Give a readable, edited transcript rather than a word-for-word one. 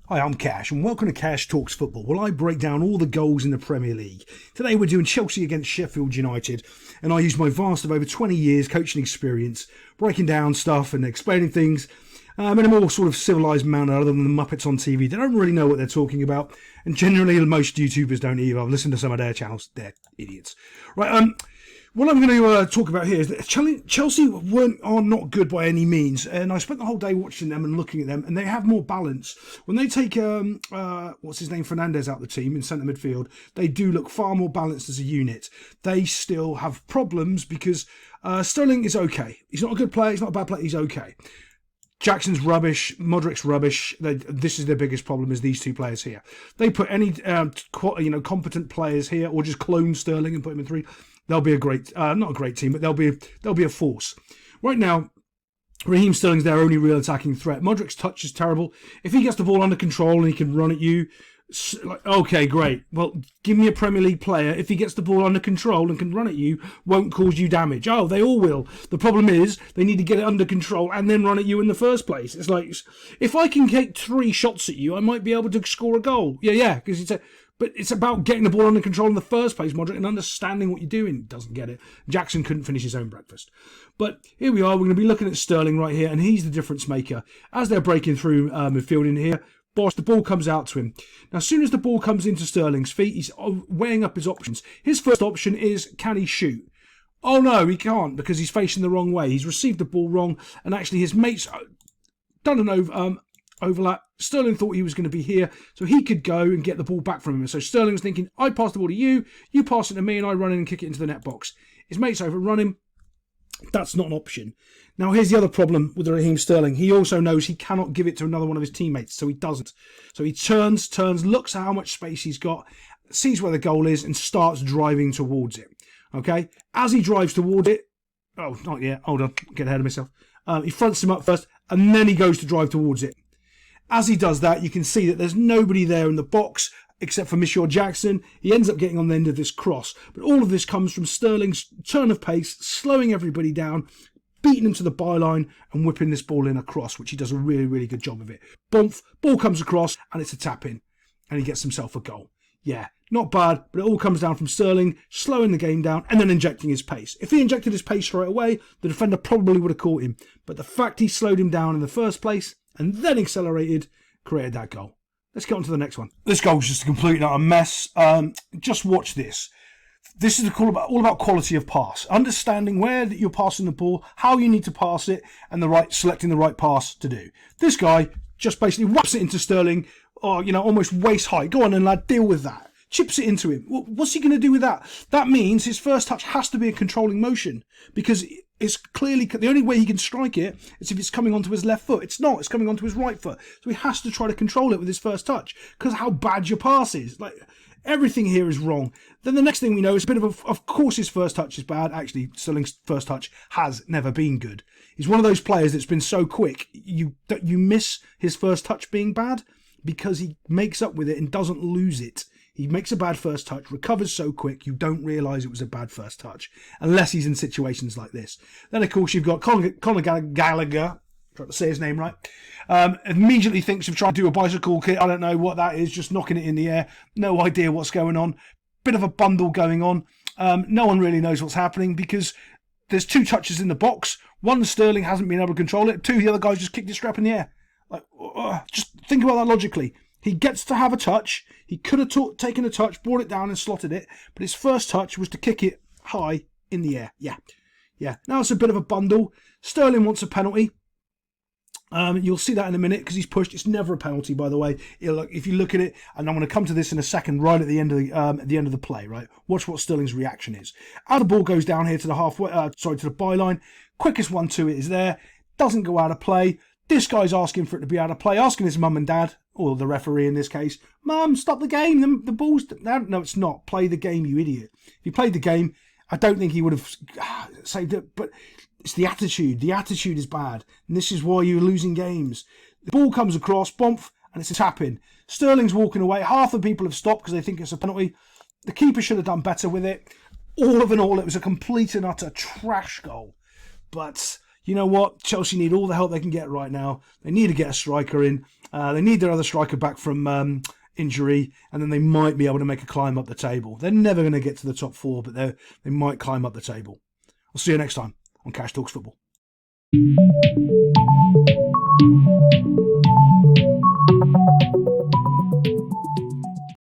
Hi, I'm Cash, and welcome to Cash Talks Football. Well, I break down all the goals in the Premier League. Today we're doing Chelsea against Sheffield United, and I use my vast of over 20 years coaching experience, breaking down stuff and explaining things in a more sort of civilised manner other than the Muppets on TV. They don't really know what they're talking about, and generally most YouTubers don't either. I've listened to some of their channels. They're idiots. Right, what I'm going to talk about here is that Chelsea are not good by any means, and I spent the whole day watching them and looking at them, and they have more balance. When they take what's his name, Fernandes out the team in centre midfield, they do look far more balanced as a unit. They still have problems because Sterling is okay. He's not a good player. He's not a bad player. He's okay. Jackson's rubbish. Modric's rubbish. This is their biggest problem: is these two players here. They put any competent players here, or just clone Sterling and put him in three. They'll be a great, not a great team, but they'll be a force. Right now, Raheem Sterling's their only real attacking threat. Modric's touch is terrible. If he gets the ball under control and he can run at you, okay, great. Well, give me a Premier League player. If he gets the ball under control and can run at you, won't cause you damage. Oh, they all will. The problem is they need to get it under control and then run at you in the first place. It's like, if I can take 3 shots at you, I might be able to score a goal. Yeah, because but it's about getting the ball under control in the first place, Modric, and understanding what you're doing. Doesn't get it. Jackson couldn't finish his own breakfast. But here we are. We're going to be looking at Sterling right here, and he's the difference maker. As they're breaking through midfield in here, the ball comes out to him. Now, as soon as the ball comes into Sterling's feet, he's weighing up his options. His first option is, can he shoot? Oh, no, he can't, because he's facing the wrong way. He's received the ball wrong, and actually his mate's done an overlap. Sterling thought he was going to be here, so he could go and get the ball back from him. So Sterling was thinking, I pass the ball to you, you pass it to me, and I run in and kick it into the net box. His mate's overrun him. That's not an option. Now, here's the other problem with Raheem Sterling. He also knows he cannot give it to another one of his teammates, so he doesn't. So he turns, looks at how much space he's got, sees where the goal is, and starts driving towards it. Okay? As he drives towards it, oh, not yet, hold on, get ahead of myself. He fronts him up first, and then he goes to drive towards it. As he does that, you can see that there's nobody there in the box except for Monsieur Jackson. He ends up getting on the end of this cross. But all of this comes from Sterling's turn of pace, slowing everybody down, beating him to the byline and whipping this ball in across, which he does a really, really good job of it. Bump, ball comes across and it's a tap-in. And he gets himself a goal. Yeah, not bad, but it all comes down from Sterling slowing the game down and then injecting his pace. If he injected his pace straight away, the defender probably would have caught him. But the fact he slowed him down in the first place and then accelerated created that goal. Let's get on to the next one. This goal's just a complete and utter mess. Just watch this. This is all about quality of pass. Understanding where you're passing the ball, how you need to pass it, and selecting the right pass to do. This guy just basically whaps it into Sterling, or almost waist height. Go on then, lad, deal with that. Chips it into him. What's he going to do with that? That means his first touch has to be a controlling motion, because it's clearly the only way he can strike it is if it's coming onto his left foot. It's not. It's coming onto his right foot. So he has to try to control it with his first touch, because how bad your pass is. Like, everything here is wrong. Then the next thing we know is a bit of course his first touch is bad. Actually, Sterling's first touch has never been good. He's one of those players that's been so quick, you miss his first touch being bad because he makes up with it and doesn't lose it. He makes a bad first touch, recovers so quick, you don't realise it was a bad first touch, unless he's in situations like this. Then, of course, you've got Conor Gallagher, trying to say his name right, immediately thinks of trying to do a bicycle kick. I don't know what that is, just knocking it in the air. No idea what's going on. Bit of a bundle going on. No one really knows what's happening because there's 2 touches in the box. One, Sterling hasn't been able to control it. 2, the other guy's just kicked it straight up in the air. Like, just think about that logically. He gets to have a touch. He could have taken a touch, brought it down and slotted it, but his first touch was to kick it high in the air. Yeah. Now it's a bit of a bundle. Sterling wants a penalty. You'll see that in a minute because he's pushed. It's never a penalty, by the way. If you look at it, and I'm going to come to this in a second, right at the end of the play. Right, watch what Sterling's reaction is. How the ball goes down here to the to the byline. Quickest one to it is there. Doesn't go out of play. This guy's asking for it to be out of play, asking his mum and dad, or the referee in this case, Mum, stop the game. The ball's... No, it's not. Play the game, you idiot. If he played the game, I don't think he would have saved it, but it's the attitude. The attitude is bad, and this is why you're losing games. The ball comes across, bump, and it's a tap-in. Sterling's walking away. Half the people have stopped because they think it's a penalty. The keeper should have done better with it. All in all, it was a complete and utter trash goal. But you know what? Chelsea need all the help they can get right now. They need to get a striker in. They need their other striker back from injury, and then they might be able to make a climb up the table. They're never going to get to the top 4, but they might climb up the table. I'll see you next time on Cash Talks Football.